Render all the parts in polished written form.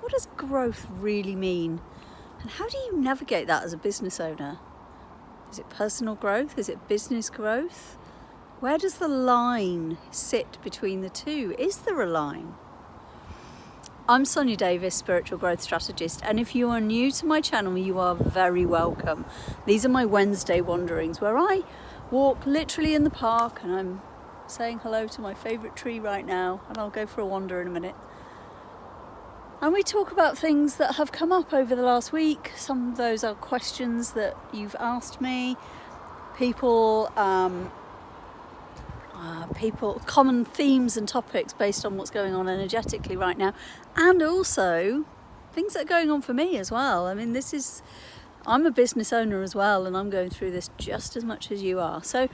what does growth really mean? And how do you navigate that as a business owner? Is it personal growth? Is it business growth? Where does the line sit between the two? Is there a line? I'm Sonia Davis, Spiritual Growth Strategist, and if you are new to my channel, you are very welcome. These are my Wednesday wanderings where I walk literally in the park, and I'm saying hello to my favourite tree right now, and I'll go for a wander in a minute. And we talk about things that have come up over the last week. Some of those are questions that you've asked me. People, common themes and topics based on what's going on energetically right now. And also things that are going on for me as well. I mean, I'm a business owner as well, and I'm going through this just as much as you are. So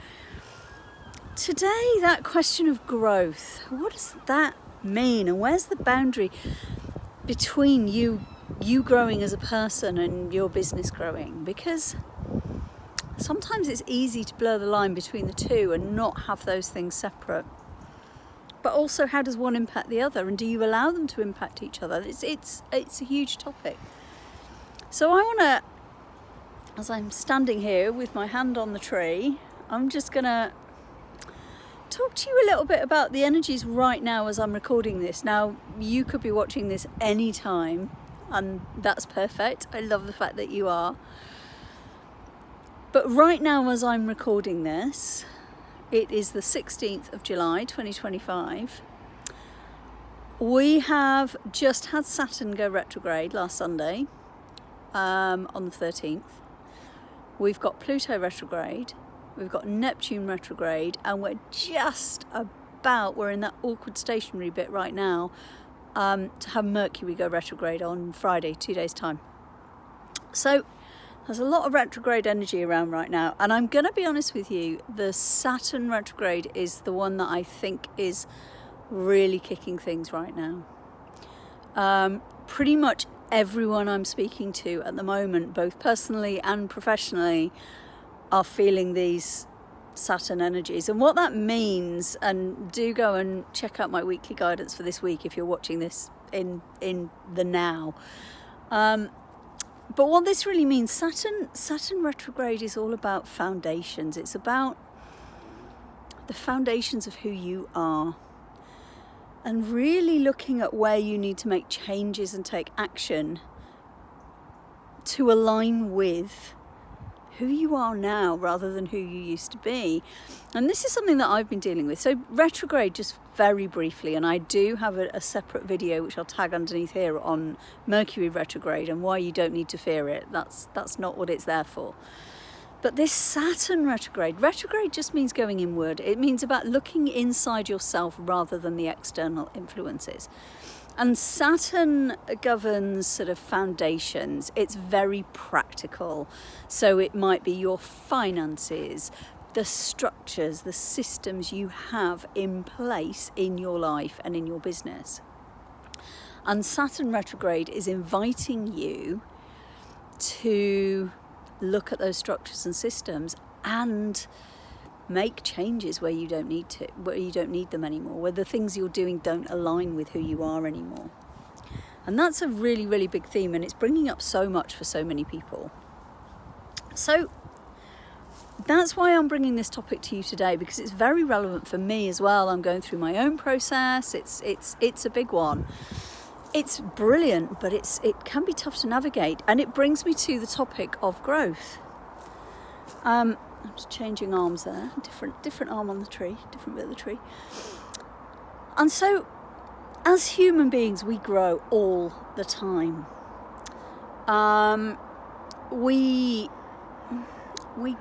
today, that question of growth, what does that mean? And where's the boundary between you growing as a person and your business growing? Because sometimes it's easy to blur the line between the two and not have those things separate. But also, how does one impact the other, and do you allow them to impact each other? It's a huge topic. So I want to, as I'm standing here with my hand on the tree, I'm just going to talk to you a little bit about the energies right now as I'm recording this. Now, you could be watching this anytime, and that's perfect. I love the fact that you are. But right now, as I'm recording this, it is the 16th of July 2025. We have just had Saturn go retrograde last Sunday, on the 13th. We've got Pluto retrograde. We've got Neptune retrograde, and we're in that awkward stationary bit right now to have Mercury go retrograde on Friday, 2 days' time. So there's a lot of retrograde energy around right now, and I'm going to be honest with you, the Saturn retrograde is the one that I think is really kicking things right now. Pretty much everyone I'm speaking to at the moment, both personally and professionally, are feeling these Saturn energies. And what that means, and do go and check out my weekly guidance for this week if you're watching this in the now. But what this really means, Saturn retrograde is all about foundations. It's about the foundations of who you are, and really looking at where you need to make changes and take action to align with who you are now rather than who you used to be. And this is something that I've been dealing with. So retrograde, just very briefly, and I do have a separate video which I'll tag underneath here on Mercury retrograde and why you don't need to fear it. That's not what it's there for. But this Saturn retrograde just means going inward. It means about looking inside yourself rather than the external influences. And Saturn governs sort of foundations. It's very practical. So it might be your finances, the structures, the systems you have in place in your life and in your business. And Saturn retrograde is inviting you to look at those structures and systems and make changes where you don't need them anymore, where the things you're doing don't align with who you are anymore. And that's a really, really big theme, and it's bringing up so much for so many people. So that's why I'm bringing this topic to you today, because it's very relevant for me as well. I'm going through my own process. It's a big one. It's brilliant, but it can be tough to navigate, and it brings me to the topic of growth. I'm just changing arms there, different arm on the tree, different bit of the tree. And so, as human beings, we grow all the time. We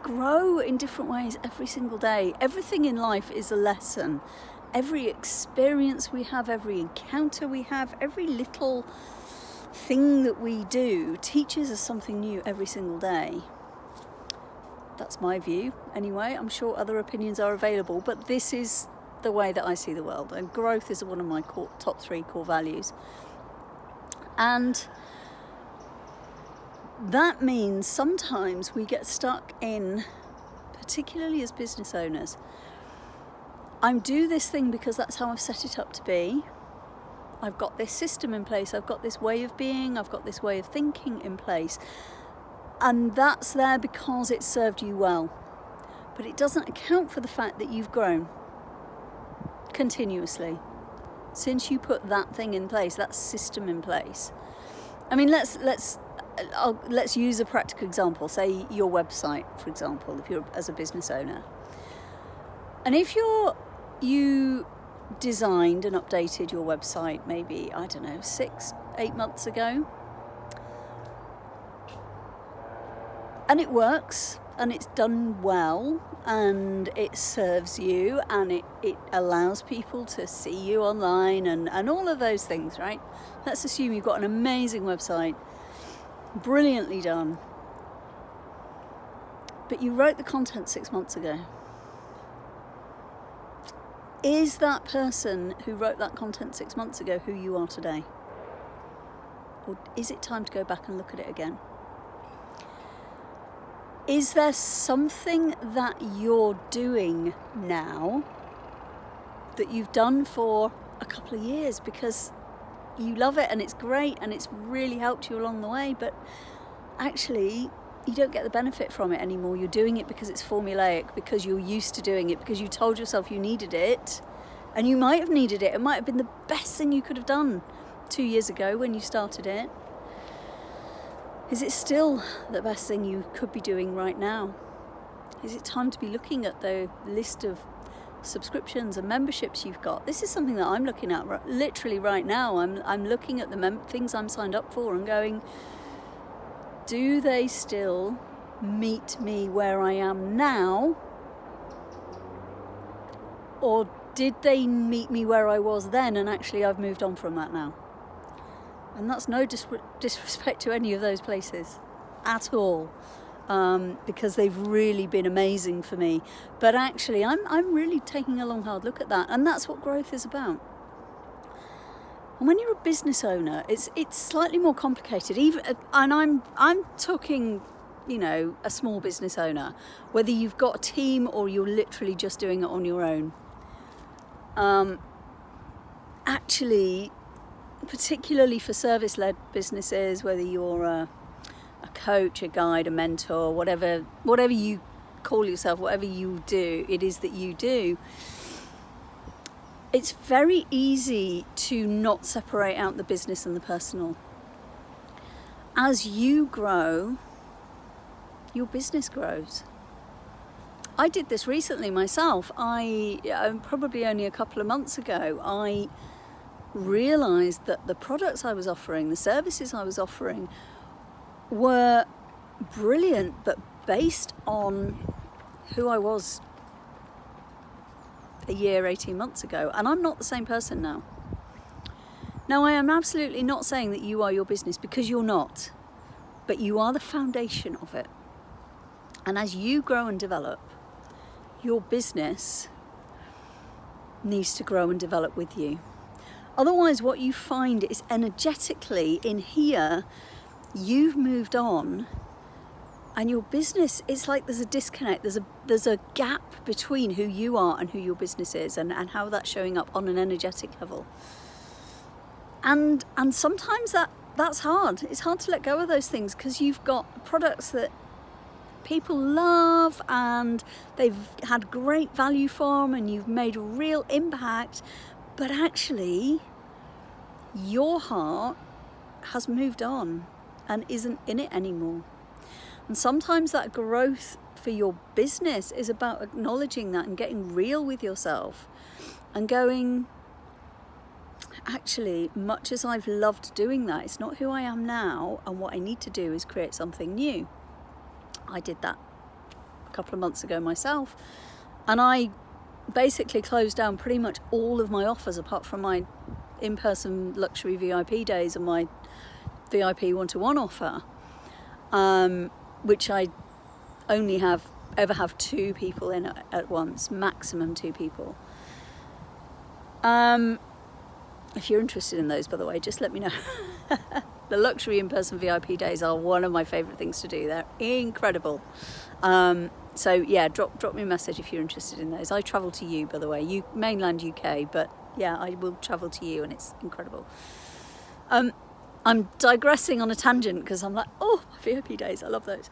grow in different ways every single day. Everything in life is a lesson. Every experience we have, every encounter we have, every little thing that we do teaches us something new every single day. That's my view anyway. I'm sure other opinions are available, but this is the way that I see the world, and growth is one of my top 3 core values. And that means sometimes we get stuck in, particularly as business owners, I do this thing because that's how I've set it up to be. I've got this system in place, I've got this way of being, I've got this way of thinking in place. And that's there because it served you well. But it doesn't account for the fact that you've grown continuously since you put that thing in place, that system in place. I mean, let's use a practical example. Say your website, for example, if you're as a business owner. And if you designed and updated your website maybe, 6-8 months ago, and it works and it's done well and it serves you and it allows people to see you online and all of those things, right? Let's assume you've got an amazing website, brilliantly done, but you wrote the content 6 months ago. Is that person who wrote that content 6 months ago who you are today? Or is it time to go back and look at it again? Is there something that you're doing now that you've done for a couple of years because you love it and it's great and it's really helped you along the way, but actually you don't get the benefit from it anymore? You're doing it because it's formulaic, because you're used to doing it, because you told yourself you needed it, and you might have needed it. It might have been the best thing you could have done 2 years ago when you started it. Is it still the best thing you could be doing right now? Is it time to be looking at the list of subscriptions and memberships you've got? This is something that I'm looking at literally right now. I'm looking at the things I'm signed up for and going, do they still meet me where I am now? Or did they meet me where I was then and actually I've moved on from that now? And that's no disrespect to any of those places at all, because they've really been amazing for me. But actually I'm really taking a long hard look at that, and that's what growth is about. And when you're a business owner, it's slightly more complicated. And I'm talking, a small business owner, whether you've got a team or you're literally just doing it on your own. Actually, particularly for service-led businesses, whether you're a coach, a guide, a mentor, whatever you call yourself, whatever you do, it is that you do. It's very easy to not separate out the business and the personal. As you grow, your business grows. I did this recently myself. Probably only a couple of months ago, I realised that the products I was offering, the services I was offering, were brilliant, but based on who I was a year, 18 months ago, and I'm not the same person now. Now, I am absolutely not saying that you are your business, because you're not, but you are the foundation of it. And as you grow and develop, your business needs to grow and develop with you. Otherwise, what you find is energetically in here, you've moved on, and your business, it's like there's a disconnect, there's a gap between who you are and who your business is, and how that's showing up on an energetic level. And sometimes that's hard. It's hard to let go of those things, because you've got products that people love and they've had great value from, and you've made a real impact, but actually your heart has moved on and isn't in it anymore. And sometimes that growth for your business is about acknowledging that and getting real with yourself and going, actually, much as I've loved doing that, it's not who I am now, and what I need to do is create something new. I did that a couple of months ago myself, and I basically closed down pretty much all of my offers apart from my in-person luxury VIP days and my VIP one-to-one offer, which I only ever have 2 people in at once, maximum 2 people. If you're interested in those, by the way, just let me know. The luxury in-person VIP days are one of my favourite things to do. They're incredible. So yeah, drop me a message if you're interested in those. I travel to you, by the way, mainland UK, but Yeah, I will travel to you, and it's incredible. I'm digressing on a tangent because I'm like, oh, my VIP days, I love those.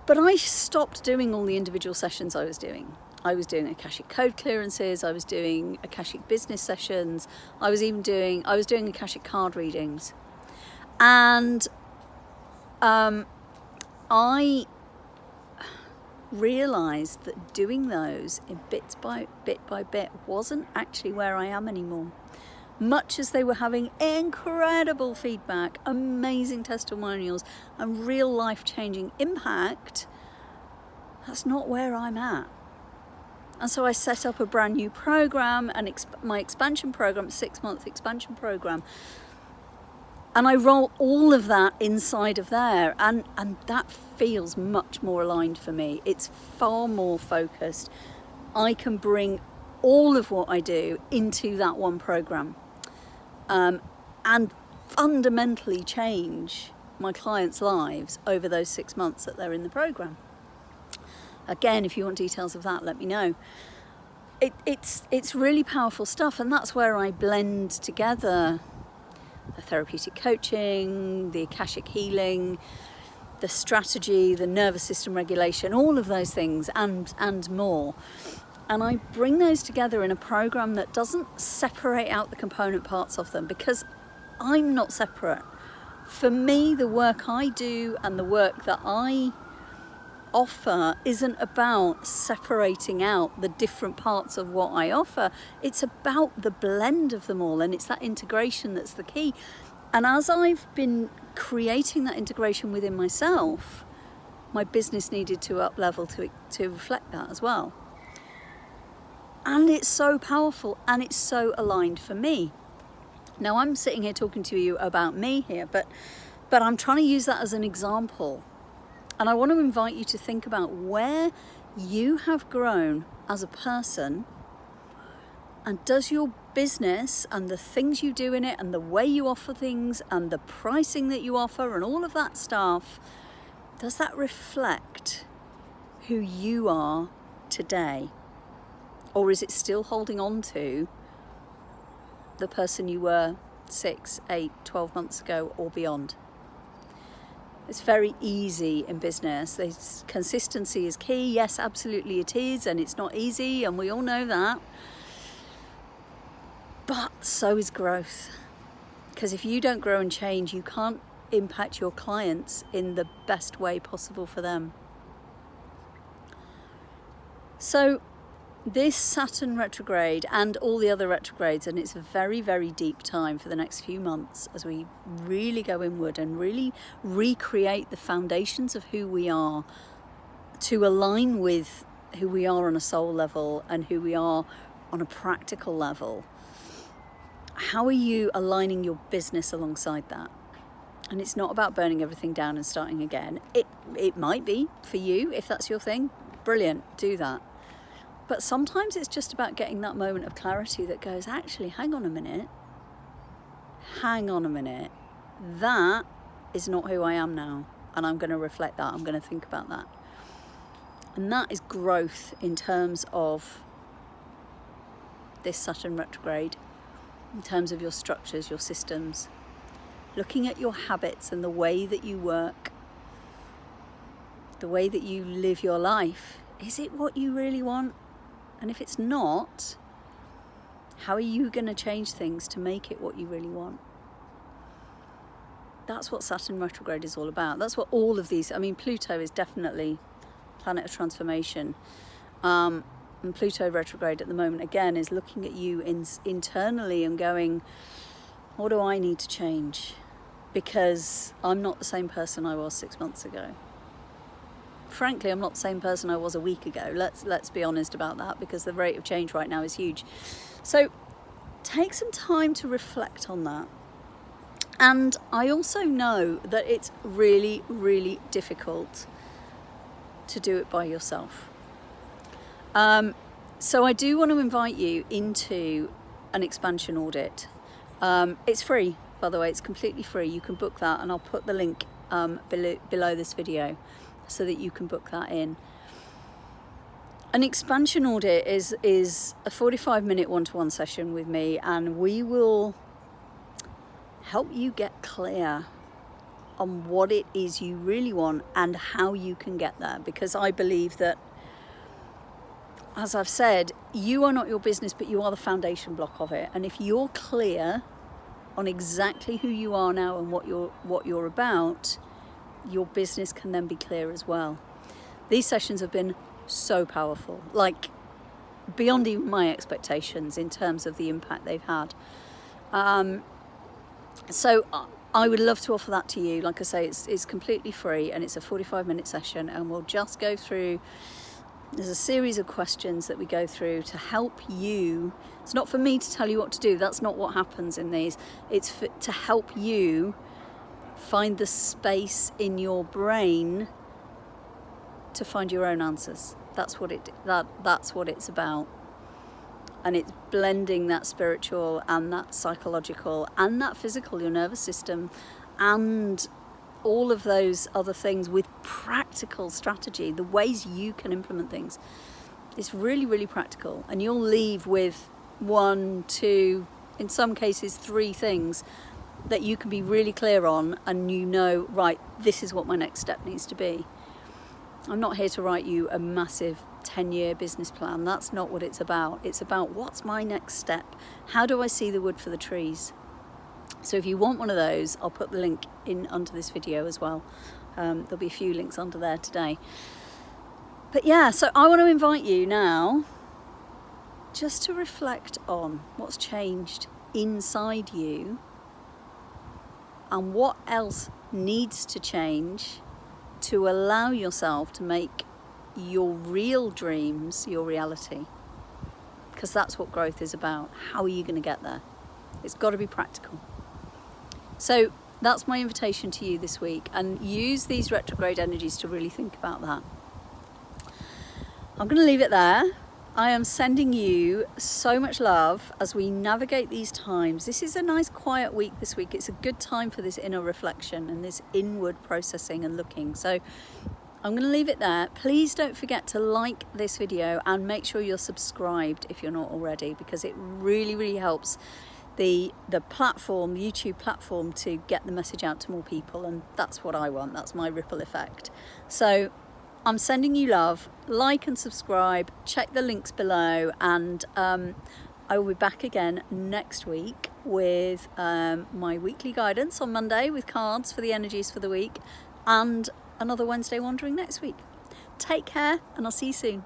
But I stopped doing all the individual sessions I was doing. I was doing Akashic code clearances, I was doing Akashic business sessions, I was doing Akashic card readings. And I realised that doing those in bit by bit wasn't actually where I am anymore. Much as they were having incredible feedback, amazing testimonials, and real life-changing impact, that's not where I'm at. And so I set up a brand new program, my expansion program, 6-month expansion program. And I roll all of that inside of there, and that feels much more aligned for me. It's far more focused. I can bring all of what I do into that one program, and fundamentally change my clients' lives over those 6 months that they're in the program. Again, if you want details of that, let me know. It's really powerful stuff, and that's where I blend together the therapeutic coaching, the Akashic healing, the strategy, the nervous system regulation, all of those things and more. And I bring those together in a program that doesn't separate out the component parts of them, because I'm not separate. For me, the work I do and the work that I offer isn't about separating out the different parts of what I offer. It's about the blend of them all, and it's that integration that's the key. And as I've been creating that integration within myself, my business needed to up level to reflect that as well. And it's so powerful, and it's so aligned for me. Now I'm sitting here talking to you about me here, but I'm trying to use that as an example. And I want to invite you to think about where you have grown as a person, and does your business and the things you do in it and the way you offer things and the pricing that you offer and all of that stuff, does that reflect who you are today? Or is it still holding on to the person you were 6, 8, 12 months ago or beyond? It's very easy in business. Consistency is key. Yes, absolutely it is, and it's not easy, and we all know that. But so is growth. Because if you don't grow and change, you can't impact your clients in the best way possible for them. So this Saturn retrograde and all the other retrogrades, and it's a very, very deep time for the next few months as we really go inward and really recreate the foundations of who we are, to align with who we are on a soul level and who we are on a practical level. How are you aligning your business alongside that? And it's not about burning everything down and starting again. It might be for you, if that's your thing. Brilliant, do that. But sometimes it's just about getting that moment of clarity that goes, actually, hang on a minute. That is not who I am now. And I'm going to reflect that. I'm going to think about that. And that is growth in terms of this Saturn retrograde, in terms of your structures, your systems, looking at your habits and the way that you work, the way that you live your life. Is it what you really want? And if it's not, how are you going to change things to make it what you really want? That's what Saturn retrograde is all about. That's what all of these, Pluto is definitely planet of transformation. And Pluto retrograde at the moment, again, is looking at you internally and going, what do I need to change? Because I'm not the same person I was 6 months ago. Frankly, I'm not the same person I was a week ago. Let's be honest about that, because the rate of change right now is huge. So take some time to reflect on that. And I also know that it's really, really difficult to do it by yourself. So I do want to invite you into an expansion audit. It's free, by the way. It's completely free. You can book that, and I'll put the link below this video, so that you can book that in. An expansion audit is a 45-minute one-to-one session with me, and we will help you get clear on what it is you really want and how you can get there. Because I believe that, as I've said, you are not your business, but you are the foundation block of it. And if you're clear on exactly who you are now and what you're about, your business can then be clear as well. These sessions have been so powerful, like beyond even my expectations in terms of the impact they've had. So I would love to offer that to you. Like I say, it's completely free, and it's a 45-minute session, and we'll just go through, there's a series of questions that we go through to help you. It's not for me to tell you what to do. That's not what happens in these. It's to help you find the space in your brain to find your own answers. That's what it's about. And it's blending that spiritual and that psychological and that physical, your nervous system, and all of those other things with practical strategy, the ways you can implement things. It's really, really practical. And you'll leave with 1, 2, in some cases 3 things that you can be really clear on, and you know, right, this is what my next step needs to be. I'm not here to write you a massive 10-year business plan. That's not what it's about. It's about, what's my next step? How do I see the wood for the trees? So if you want one of those, I'll put the link in under this video as well. There'll be a few links under there today. But yeah, so I want to invite you now just to reflect on what's changed inside you and what else needs to change to allow yourself to make your real dreams your reality. Because that's what growth is about. How are you going to get there? It's got to be practical. So that's my invitation to you this week, and use these retrograde energies to really think about that. I'm going to leave it there. I am sending you so much love as we navigate these times. This is a nice quiet week this week. It's a good time for this inner reflection and this inward processing and looking. So I'm going to leave it there. Please don't forget to like this video and make sure you're subscribed if you're not already, because it really, really helps the platform, the YouTube platform, to get the message out to more people. And that's what I want. That's my ripple effect. So I'm sending you love. Like and subscribe. Check the links below, and I will be back again next week with my weekly guidance on Monday with cards for the energies for the week, and another Wednesday wandering next week. Take care, and I'll see you soon.